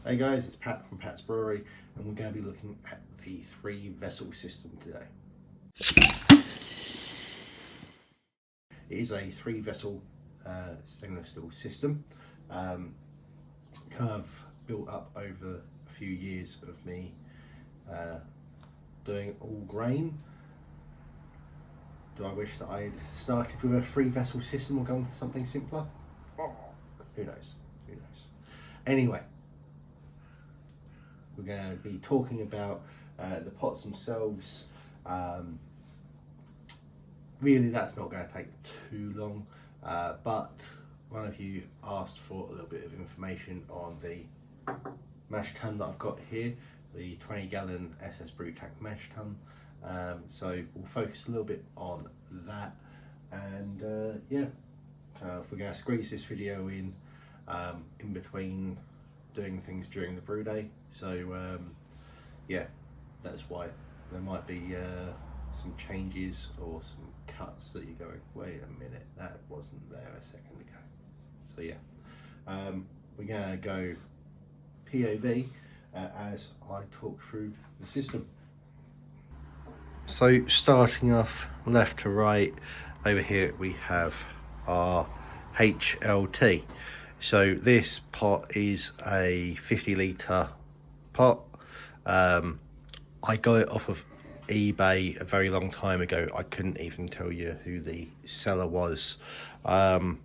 Hey guys, it's Pat from Pat's Brewery, and we're going to be looking at the 3-vessel system today. It is a 3-vessel stainless steel system, kind of built up over a few years of me doing all grain. Do I wish that I had started with a 3-vessel system or gone for something simpler? Oh, who knows? Who knows? Anyway, we're going to be talking about the pots themselves. Really, that's not going to take too long, but one of you asked for a little bit of information on the mash tun that I've got here, the 20-gallon SS Brew Tank mash tun. So we'll focus a little bit on that, and yeah, we're going to squeeze this video in between doing things during the brew day. So yeah, that's why there might be some changes or some cuts that you're going, wait a minute, that wasn't there a second ago. So yeah, we're going to go POV as I talk through the system. So starting off left to right, over here we have our HLT. So this pot is a 50-litre pot. I got it off of eBay a very long time ago. I couldn't even tell you who the seller was. You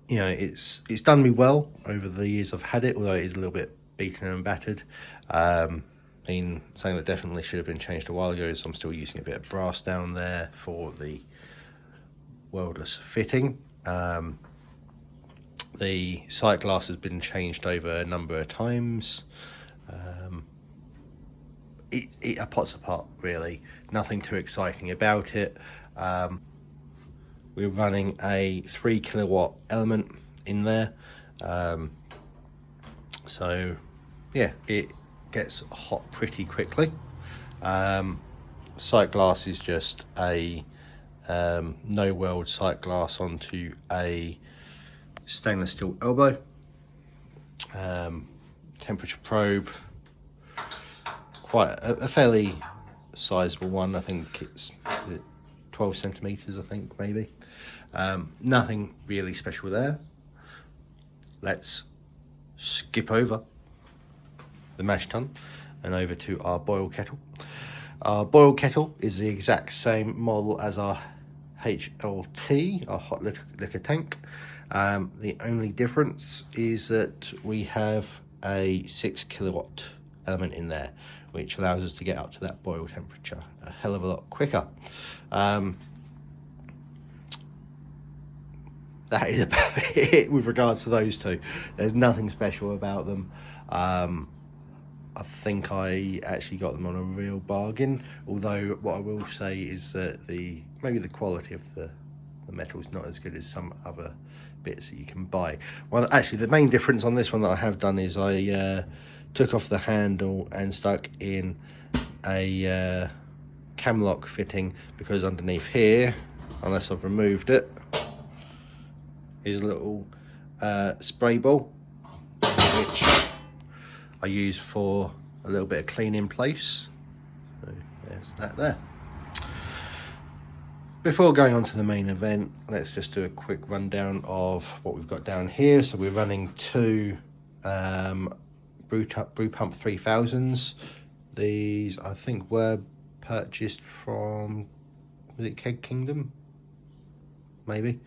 know, it's done me well over the years I've had it, although it is a little bit beaten and battered. Something that definitely should have been changed a while ago is I'm still using a bit of brass down there for the weldless fitting. The sight glass has been changed over a number of times. A pot's a pot, really. Nothing too exciting about it. We're running a 3 kilowatt element in there. So yeah, it gets hot pretty quickly. Sight glass is just a no weld sight glass onto a stainless steel elbow. Temperature probe, quite a fairly sizable one. I think it's 12 centimeters, I think, maybe. Nothing really special there. Let's skip over the mash tun and over to our boil kettle. Our boil kettle is the exact same model as our HLT, our hot liquor tank. The only difference is that we have a 6 kilowatt element in there, which allows us to get up to that boil temperature a hell of a lot quicker. That is about it with regards to those two. There's nothing special about them. I think I actually got them on a real bargain, although what I will say is that maybe the quality of the metal is not as good as some other bits that you can buy. Well, actually the main difference on this one that I have done is I took off the handle and stuck in a cam lock fitting, because underneath here, unless I've removed it, is a little spray ball, which I use for a little bit of clean in place. So there's that there. Before going on to the main event, let's just do a quick rundown of what we've got down here. So we're running two Brew Pump 3000s. These, I think, were purchased from, was it Keg Kingdom? Maybe.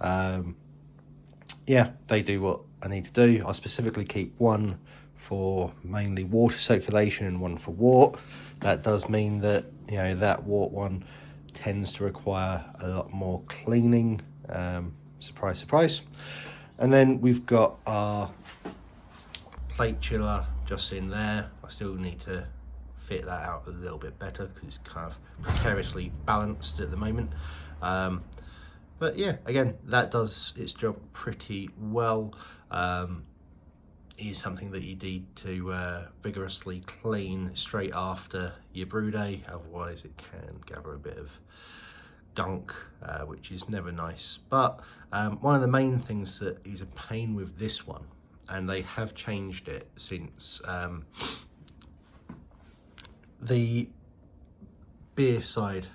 Yeah, they do what I need to do. I specifically keep one for mainly water circulation and one for wort. That does mean that, you know, that wort one tends to require a lot more cleaning. Surprise, surprise. And then we've got our plate chiller just in there. I still need to fit that out a little bit better because it's kind of precariously balanced at the moment. But yeah, again, that does its job pretty well. It is something that you need to vigorously clean straight after your brew day, otherwise it can gather a bit of gunk, which is never nice. But one of the main things that is a pain with this one and they have changed it since the beer side.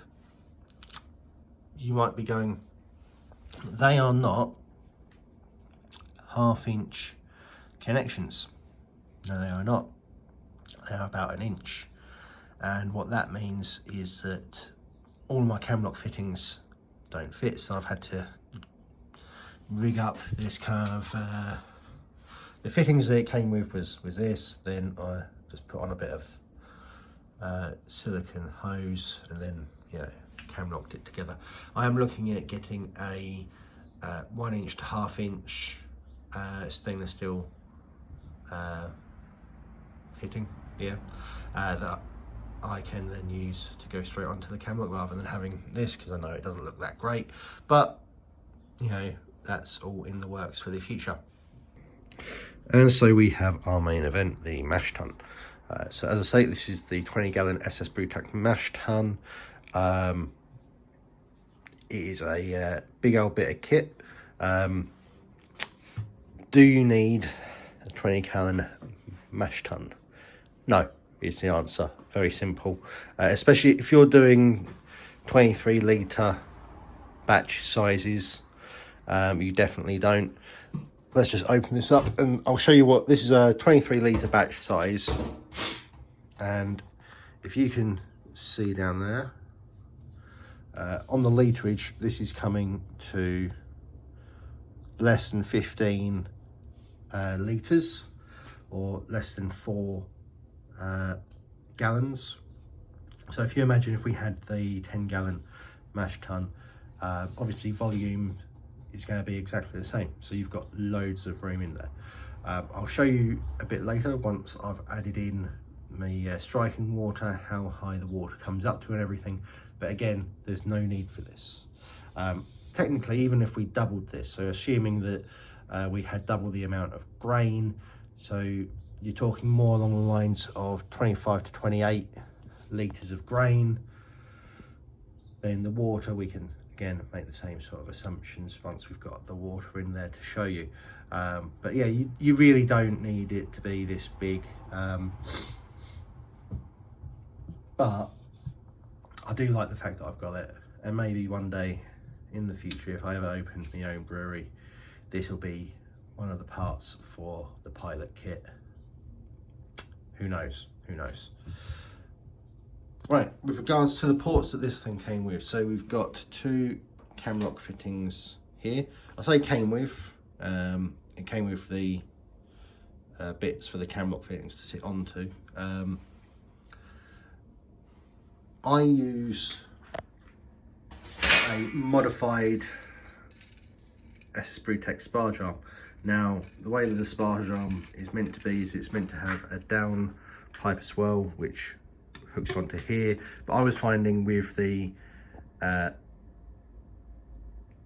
You might be going, they are not 1/2-inch connections. No, they are not. They are about 1 inch. And what that means is that all my camlock fittings don't fit, so I've had to rig up this kind of the fittings that it came with was this, then I just put on a bit of silicone hose and then camlocked it together. I am looking at getting a 1 inch to 1/2 inch stainless steel fitting that I can then use to go straight onto the camlock rather than having this, because I know it doesn't look that great, but that's all in the works for the future. And so we have our main event, the mash tun. So as I say, this is the 20-gallon SS Brewtech mash tun. It is a big old bit of kit. Do you need a 20-gallon mash tun? No, is the answer. Very simple. Especially if you're doing 23-litre batch sizes, you definitely don't. Let's just open this up and I'll show you what this is. A 23-litre batch size, and if you can see down there on the literage, this is coming to less than 15 litres, or less than 4 gallons. So if you imagine if we had the 10-gallon mash tun, obviously volume is going to be exactly the same, so you've got loads of room in there. I'll show you a bit later, once I've added in my striking water, how high the water comes up to and everything, but again, there's no need for this. Technically, even if we doubled this, so assuming that we had double the amount of grain, so you're talking more along the lines of 25 to 28 litres of grain, then the water, we can again make the same sort of assumptions once we've got the water in there to show you. But yeah, you really don't need it to be this big, but I do like the fact that I've got it, and maybe one day in the future, if I ever open my own brewery, this will be one of the parts for the pilot kit. Who knows, who knows. Right, with regards to the ports that this thing came with, so we've got 2 camlock fittings here. I say came with, it came with the bits for the camlock fittings to sit onto. I use a modified SS Brewtech spar arm. Now, the way that the spar arm is meant to be is it's meant to have a down pipe as well, which hooks onto here, but I was finding with the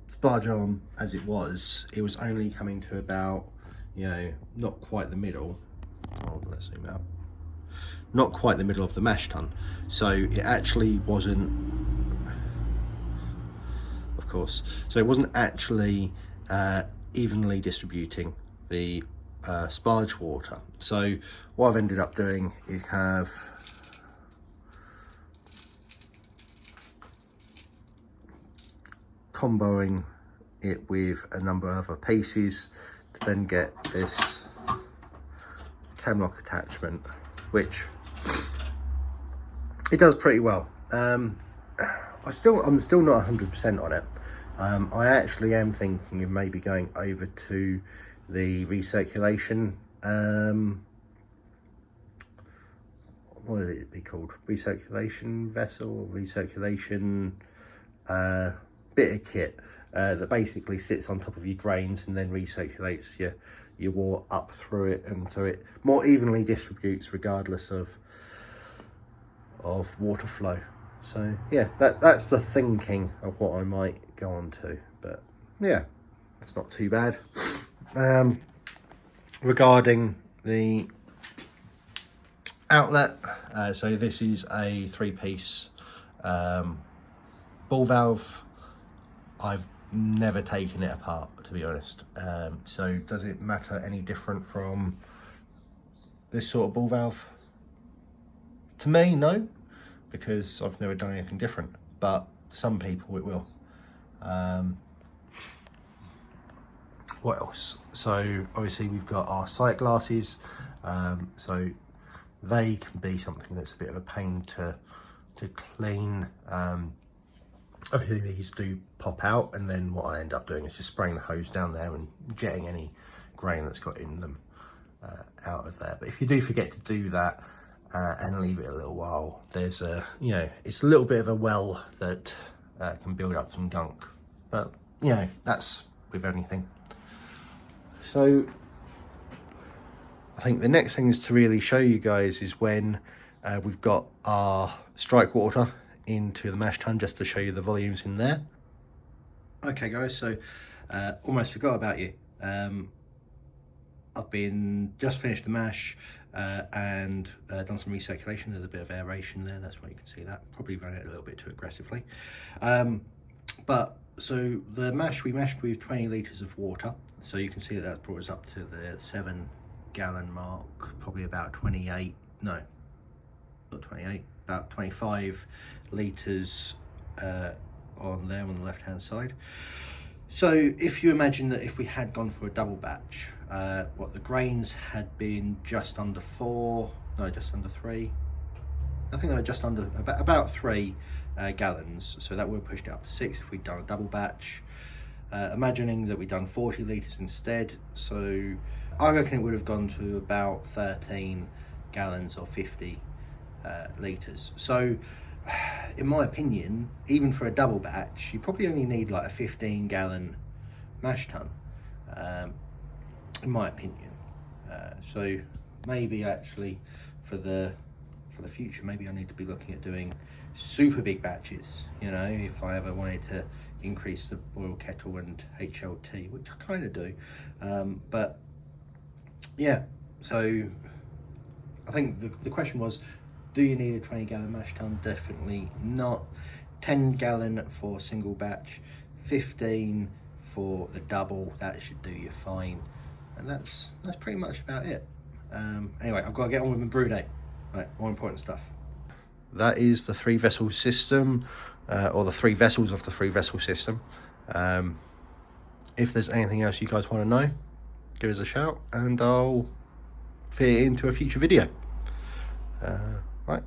spar arm as it was only coming to about, not quite the middle. Oh, let's zoom out. Not quite the middle of the mash tun, so it actually wasn't, of course, so it wasn't actually evenly distributing the sparge water. So what I've ended up doing is kind of comboing it with a number of other pieces to then get this camlock attachment, which it does pretty well. I'm still not 100% on it. I actually am thinking of maybe going over to the recirculation, what would it be called? Recirculation vessel, recirculation bit of kit that basically sits on top of your grains and then recirculates your wort up through it, and so it more evenly distributes regardless of water flow. So yeah, that's the thinking of what I might go on to, but yeah, that's not too bad. Regarding the outlet, so this is a 3-piece ball valve. I've never taken it apart, to be honest. So does it matter any different from this sort of ball valve? To me, no, because I've never done anything different, but some people it will. What else? So obviously we've got our sight glasses, so they can be something that's a bit of a pain to clean. Obviously these do pop out, and then what I end up doing is just spraying the hose down there and jetting any grain that's got in them out of there. But if you do forget to do that and leave it a little while, there's a, you know, it's a little bit of a well that can build up some gunk. But you know, that's with anything. So I think the next thing is to really show you guys is when we've got our strike water into the mash tun, just to show you the volumes in there. Okay guys, so almost forgot about you. I've just finished the mash and done some recirculation. There's a bit of aeration there, that's why you can see that. Probably ran it a little bit too aggressively. But so the mash, we mashed with 20 litres of water. So you can see that that's brought us up to the 7 gallon mark, probably about 28, no, not 28, about 25 litres on there on the left hand side. So if you imagine that if we had gone for a double batch, what the grains had been just under 4, no, just under 3, I think they were just under about 3 gallons, so that would have pushed it up to 6 if we'd done a double batch. Imagining that we'd done 40 litres instead, so I reckon it would have gone to about 13 gallons or 50 litres. So in my opinion, even for a double batch, you probably only need like a 15 gallon mash tun, in my opinion. So maybe actually for the future, maybe I need to be looking at doing super big batches, you know, if I ever wanted to increase the boil kettle and HLT, which I kind of do. But yeah, so I think the question was, do you need a 20 gallon mash tun? Definitely not. 10 gallon for single batch, 15 for the double, that should do you fine. And that's pretty much about it. Anyway, I've got to get on with my brew day. Right, more important stuff. That is the 3 vessel system, or the 3 vessels of the 3 vessel system. If there's anything else you guys want to know, give us a shout and I'll fit it into a future video. Right.